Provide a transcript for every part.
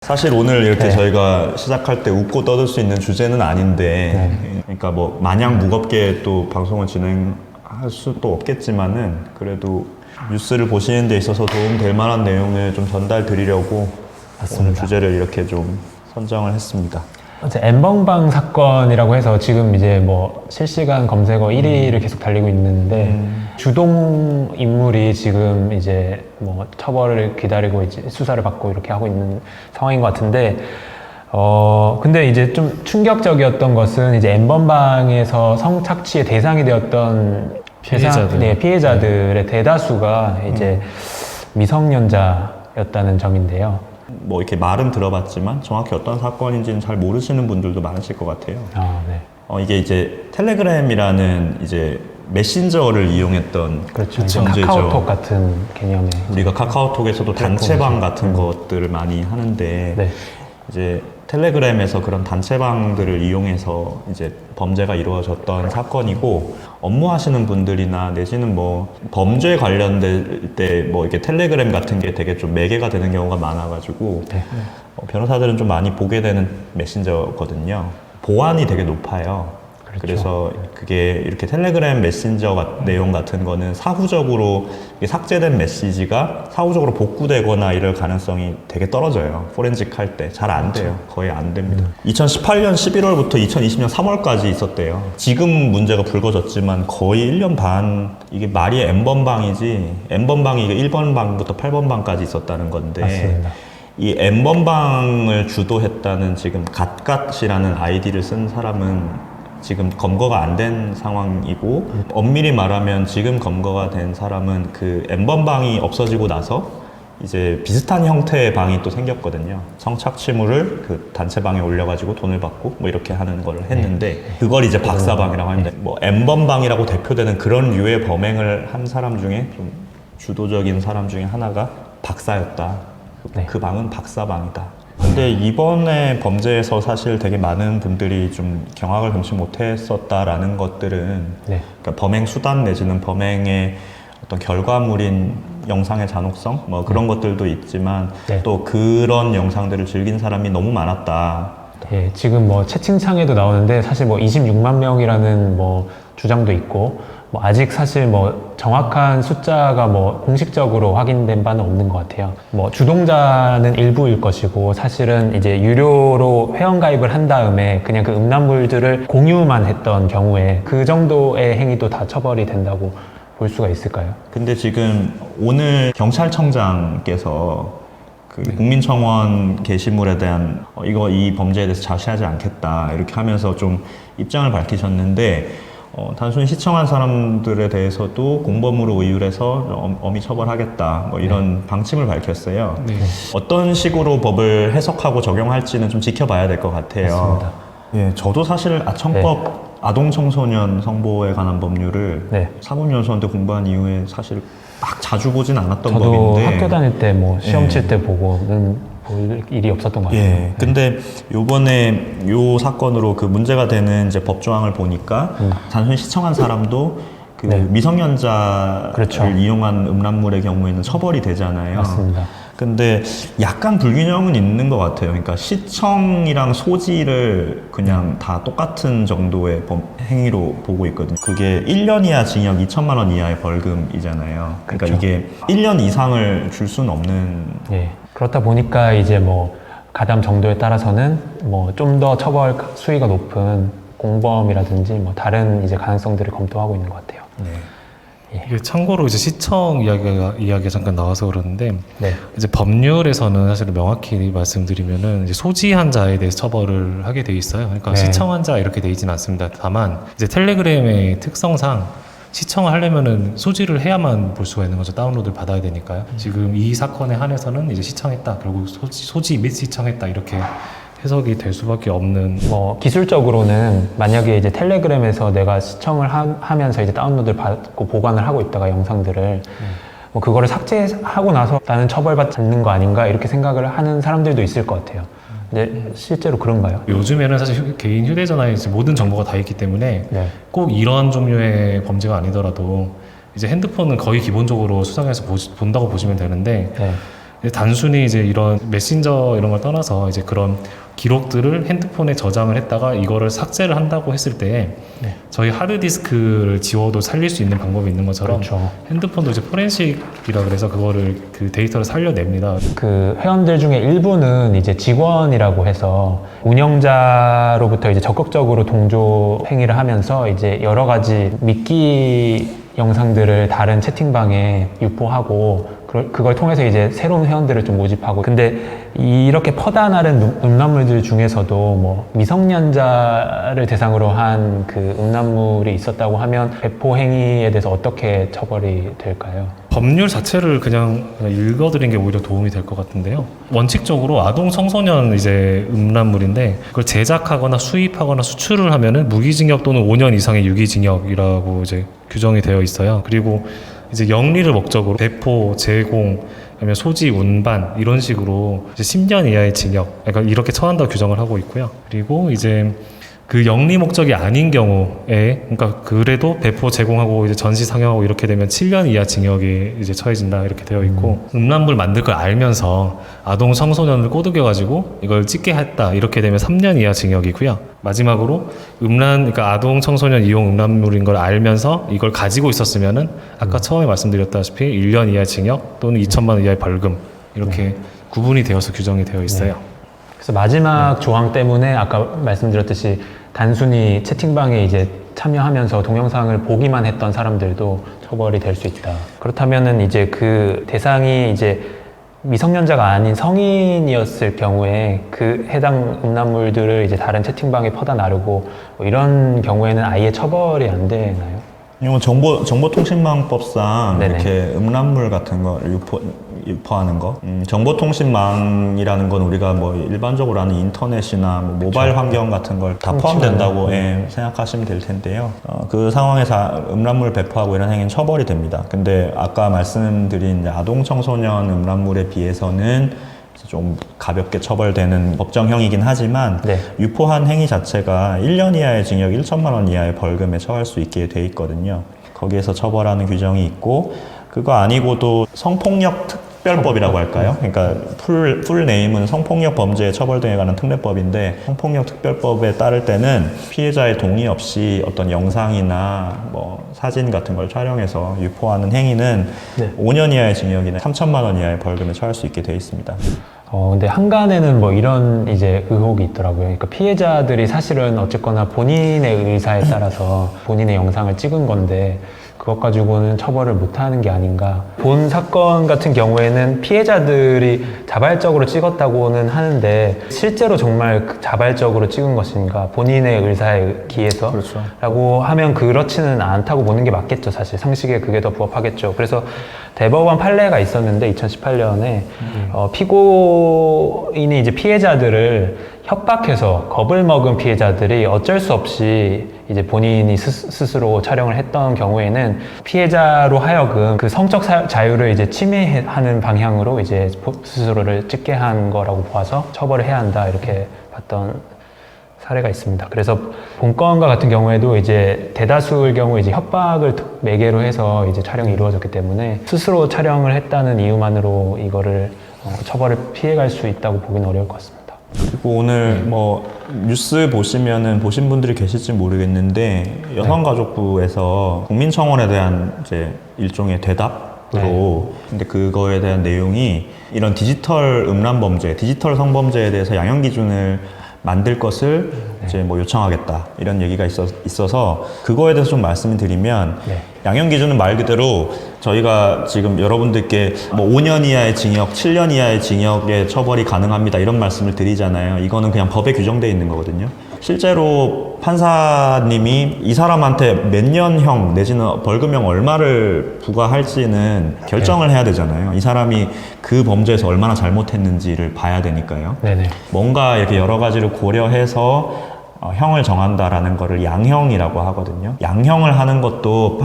사실 오늘 이렇게 네. 저희가 시작할 때 웃고 떠들 수 있는 주제는 아닌데, 그러니까 뭐 마냥 무겁게 또 방송을 진행할 수도 없겠지만은 그래도 뉴스를 보시는 데 있어서 도움 될 만한 내용을 좀 전달 드리려고 오늘 주제를 이렇게 좀 선정을 했습니다. 엠번방 사건이라고 해서 지금 이제 뭐 실시간 검색어 1위를 계속 달리고 있는데 주동 인물이 지금 이제 뭐 처벌을 기다리고 이제 수사를 받고 이렇게 하고 있는 상황인 것 같은데 근데 이제 좀 충격적이었던 것은 이제 엠번방에서 성착취의 대상이 되었던 피해자들의 대다수가 이제 미성년자였다는 점인데요. 뭐 이렇게 말은 들어봤지만 정확히 어떤 사건인지는 잘 모르시는 분들도 많으실 것 같아요. 네. 이게 이제 텔레그램이라는 이제 메신저를 이용했던 그렇죠. 범죄죠. 카카오톡 같은 개념의 우리가 카카오톡에서도 단체방 같은 것들을 많이 하는데 네. 이제 텔레그램에서 그런 단체방들을 이용해서 이제 범죄가 이루어졌던 사건이고, 업무하시는 분들이나 내지는 뭐 범죄 관련될 때 뭐 이렇게 텔레그램 같은 게 되게 좀 매개가 되는 경우가 많아가지고 변호사들은 좀 많이 보게 되는 메신저거든요. 보안이 되게 높아요. 그렇죠. 그래서 그게 이렇게 텔레그램 메신저 내용 같은 거는 사후적으로 삭제된 메시지가 사후적으로 복구되거나 이럴 가능성이 되게 떨어져요. 포렌식 할 때 잘 안 돼요. 거의 안 됩니다. 2018년 11월부터 2020년 3월까지 있었대요. 지금 문제가 불거졌지만 거의 1년 반, 이게 말이 N번방이지, N번방이 1번방부터 8번방까지 있었다는 건데, 맞습니다. 이 N번방을 주도했다는 지금 갓갓이라는 아이디를 쓴 사람은 지금 검거가 안 된 상황이고, 엄밀히 말하면 지금 검거가 된 사람은 그 N번방이 없어지고 나서 이제 비슷한 형태의 방이 또 생겼거든요. 성착취물을 그 단체방에 올려가지고 돈을 받고 뭐 이렇게 하는 걸 했는데, 그걸 이제 박사방이라고 합니다. 뭐 N번방이라고 대표되는 그런 류의 범행을 한 사람 중에 좀 주도적인 사람 중에 하나가 박사였다. 그 방은 박사방이다. 근데 이번에 범죄에서 사실 되게 많은 분들이 좀 경악을 금치 못했었다라는 것들은 그러니까 범행 수단 내지는 범행의 어떤 결과물인 영상의 잔혹성 뭐 그런 것들도 있지만 또 그런 영상들을 즐긴 사람이 너무 많았다. 예, 지금 뭐 채팅창에도 나오는데 사실 뭐 26만 명이라는 뭐 주장도 있고, 뭐 아직 사실 뭐 정확한 숫자가 뭐 공식적으로 확인된 바는 없는 것 같아요. 뭐 주동자는 일부일 것이고, 사실은 이제 유료로 회원가입을 한 다음에 그냥 그 음란물들을 공유만 했던 경우에 그 정도의 행위도 다 처벌이 된다고 볼 수가 있을까요? 근데 지금 오늘 경찰청장께서 그 국민청원 게시물에 대한 이 범죄에 대해서 자시하지 않겠다 이렇게 하면서 좀 입장을 밝히셨는데, 단순히 시청한 사람들에 대해서도 공범으로 의율해서 엄히 처벌하겠다 뭐 이런 방침을 밝혔어요. 어떤 식으로 법을 해석하고 적용할지는 좀 지켜봐야 될 것 같아요. 맞습니다. 예, 저도 사실 아청법 아동청소년 성보에 관한 법률을 사법연수원 때 공부한 이후에 사실 막 자주 보진 않았던 저도 법인데, 학교 다닐 때 뭐 시험 칠 때 보고는 볼 일이 없었던 것 같아요. 예. 근데 요번에 요 사건으로 그 문제가 되는 이제 법조항을 보니까 단순히 시청한 사람도 그 미성년자를 이용한 음란물의 경우에는 처벌이 되잖아요. 맞습니다. 근데 약간 불균형은 있는 것 같아요. 그러니까 시청이랑 소지를 그냥 다 똑같은 정도의 행위로 보고 있거든요. 그게 1년 이하 징역 2천만 원 이하의 벌금이잖아요. 그러니까 이게 1년 이상을 줄 수는 없는. 그렇다 보니까 이제 뭐 가담 정도에 따라서는 뭐 좀 더 처벌 수위가 높은 공범이라든지 뭐 다른 이제 가능성들을 검토하고 있는 것 같아요. 이게 참고로 이제 시청 이야기가 잠깐 나와서 그러는데, 이제 법률에서는 사실 명확히 말씀드리면은 이제 소지한 자에 대해서 처벌을 하게 돼 있어요. 그러니까 시청한 자 이렇게 돼 있지는 않습니다. 다만 이제 텔레그램의 특성상 시청을 하려면은 소지를 해야만 볼 수가 있는 거죠. 다운로드를 받아야 되니까요. 지금 이 사건에 한해서는 이제 시청했다, 결국 소지 및 시청했다 이렇게 해석이 될 수밖에 없는. 뭐 기술적으로는 만약에 이제 텔레그램에서 내가 시청을 하면서 이제 다운로드를 받고 보관을 하고 있다가 영상들을 뭐 그거를 삭제하고 나서 나는 처벌받지 않는 거 아닌가 이렇게 생각을 하는 사람들도 있을 것 같아요. 근데 실제로 그런가요? 요즘에는 사실 개인 휴대전화에 모든 정보가 다 있기 때문에 꼭 이런 종류의 범죄가 아니더라도 이제 핸드폰은 거의 기본적으로 수상해서 본다고 보시면 되는데, 단순히 이제 이런 메신저 이런 걸 떠나서 이제 그런 기록들을 핸드폰에 저장을 했다가 이거를 삭제를 한다고 했을 때 네. 저희 하드디스크를 지워도 살릴 수 있는 방법이 있는 것처럼 그렇죠. 핸드폰도 이제 포렌식이라 그래서 그거를 그 데이터를 살려냅니다. 그 회원들 중에 일부는 이제 직원이라고 해서 운영자로부터 이제 적극적으로 동조 행위를 하면서 이제 여러 가지 미끼 영상들을 다른 채팅방에 유포하고 그걸 통해서 이제 새로운 회원들을 좀 모집하고, 근데 이렇게 퍼다나른 음란물들 중에서도 뭐 미성년자를 대상으로 한 그 음란물이 있었다고 하면 배포 행위에 대해서 어떻게 처벌이 될까요? 법률 자체를 그냥 읽어드린 게 오히려 도움이 될 것 같은데요. 원칙적으로 아동 청소년 이제 음란물인데 그걸 제작하거나 수입하거나 수출을 하면은 무기징역 또는 5년 이상의 유기징역이라고 이제 규정이 되어 있어요. 그리고 이제 영리를 목적으로 배포, 제공, 아니면 소지, 운반 이런 식으로 이제 10년 이하의 징역, 그러니까 이렇게 처한다고 규정을 하고 있고요. 그리고 이제 그 영리 목적이 아닌 경우에, 그러니까 그래도 배포, 제공하고 이제 전시, 상영하고 이렇게 되면 7년 이하 징역이 이제 처해진다 이렇게 되어 있고, 음란물 만들 걸 알면서 아동 청소년을 꼬드겨가지고 이걸 찍게 했다 이렇게 되면 3년 이하 징역이고요. 마지막으로 그러니까 아동 청소년 이용 음란물인 걸 알면서 이걸 가지고 있었으면은 아까 처음에 말씀드렸다시피 1년 이하 징역 또는 2천만 원 이하의 벌금 이렇게 구분이 되어서 규정이 되어 있어요. 그래서 마지막 조항 때문에 아까 말씀드렸듯이 단순히 채팅방에 이제 참여하면서 동영상을 보기만 했던 사람들도 처벌이 될 수 있다. 그렇다면은 이제 그 대상이 이제 미성년자가 아닌 성인이었을 경우에 그 해당 음란물들을 이제 다른 채팅방에 퍼다 나르고 뭐 이런 경우에는 아예 처벌이 안 되나요? 이건 정보통신망법상 네네. 이렇게 음란물 같은 거 유포하는 거, 정보통신망이라는 건 우리가 뭐 일반적으로 아는 인터넷이나 뭐 모바일 환경 같은 걸 다 포함된다고 생각하시면 될 텐데요. 그 상황에서 음란물 배포하고 이런 행위는 처벌이 됩니다. 근데 아까 말씀드린 이제 아동 청소년 음란물에 비해서는 좀 가볍게 처벌되는 법정형이긴 하지만 네. 유포한 행위 자체가 1년 이하의 징역 1천만 원 이하의 벌금에 처할 수 있게 돼 있거든요. 거기에서 처벌하는 규정이 있고, 그거 아니고도 성폭력 특별법이라고 할까요? 그러니까 풀 네임은 성폭력 범죄 처벌 등에 관한 특례법인데, 성폭력 특별법에 따를 때는 피해자의 동의 없이 어떤 영상이나 뭐 사진 같은 걸 촬영해서 유포하는 행위는 5년 이하의 징역이나 3천만 원 이하의 벌금에 처할 수 있게 돼 있습니다. 근데 한간에는 뭐 이런 이제 의혹이 있더라고요. 그러니까 피해자들이 사실은 어쨌거나 본인의 의사에 따라서 본인의 영상을 찍은 건데 그것 가지고는 처벌을 못하는 게 아닌가. 본 사건 같은 경우에는 피해자들이 자발적으로 찍었다고는 하는데 실제로 정말 자발적으로 찍은 것인가, 본인의 의사에 기해서 그렇죠. 라고 하면 그렇지는 않다고 보는 게 맞겠죠. 사실 상식에 그게 더 부합하겠죠. 그래서 대법원 판례가 있었는데 2018년에 피고인이 이제 피해자들을 협박해서 겁을 먹은 피해자들이 어쩔 수 없이 이제 본인이 스스로 촬영을 했던 경우에는 피해자로 하여금 그 성적 자유를 이제 침해하는 방향으로 이제 스스로를 찍게 한 거라고 봐서 처벌을 해야 한다 이렇게 봤던 사례가 있습니다. 그래서 본건과 같은 경우에도 이제 대다수의 경우 이제 협박을 매개로 해서 이제 촬영이 이루어졌기 때문에 스스로 촬영을 했다는 이유만으로 이거를 처벌을 피해갈 수 있다고 보기는 어려울 것 같습니다. 그리고 오늘 뭐 뉴스 보신 분들이 계실지 모르겠는데 여성가족부에서 국민청원에 대한 이제 일종의 대답으로 근데 그거에 대한 내용이 이런 디지털 음란범죄, 디지털 성범죄에 대해서 양형 기준을 만들 것을 이제 뭐 요청하겠다 이런 얘기가 있어서 그거에 대해서 좀 말씀을 드리면 양형 기준은 말 그대로 저희가 지금 여러분들께 뭐 5년 이하의 징역, 7년 이하의 징역의 처벌이 가능합니다 이런 말씀을 드리잖아요. 이거는 그냥 법에 규정되어 있는 거거든요. 실제로 판사님이 이 사람한테 몇 년형 내지는 벌금형 얼마를 부과할지는 결정을 해야 되잖아요. 이 사람이 그 범죄에서 얼마나 잘못했는지를 봐야 되니까요. 네네. 뭔가 이렇게 여러 가지를 고려해서 형을 정한다라는 거를 양형이라고 하거든요. 양형을 하는 것도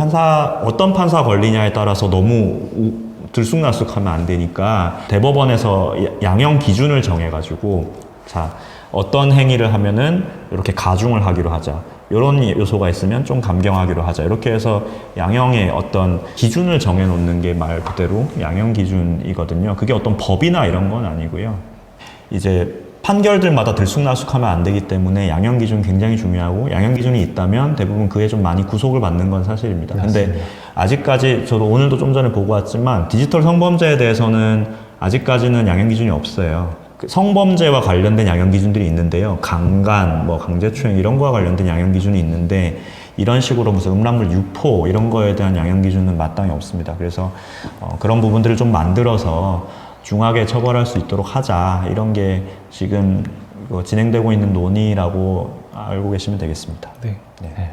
어떤 판사 권리냐에 따라서 너무 들쑥날쑥하면 안 되니까 대법원에서 양형 기준을 정해가지고 자 어떤 행위를 하면은 이렇게 가중을 하기로 하자. 이런 요소가 있으면 좀 감경하기로 하자. 이렇게 해서 양형의 어떤 기준을 정해놓는 게 말 그대로 양형 기준이거든요. 그게 어떤 법이나 이런 건 아니고요. 이제 판결들마다 들쑥날쑥하면 안 되기 때문에 양형 기준 굉장히 중요하고 양형 기준이 있다면 대부분 그에 좀 많이 구속을 받는 건 사실입니다. 근데 아직까지 저도 오늘도 좀 전에 보고 왔지만 디지털 성범죄에 대해서는 아직까지는 양형 기준이 없어요. 그 성범죄와 관련된 양형 기준들이 있는데요. 강간, 뭐 강제추행 이런 거와 관련된 양형 기준이 있는데 이런 식으로 무슨 음란물 유포 이런 거에 대한 양형 기준은 마땅히 없습니다. 그래서 그런 부분들을 좀 만들어서 중하게 처벌할 수 있도록 하자. 이런 게 지금 진행되고 있는 논의라고 알고 계시면 되겠습니다. 네. 네.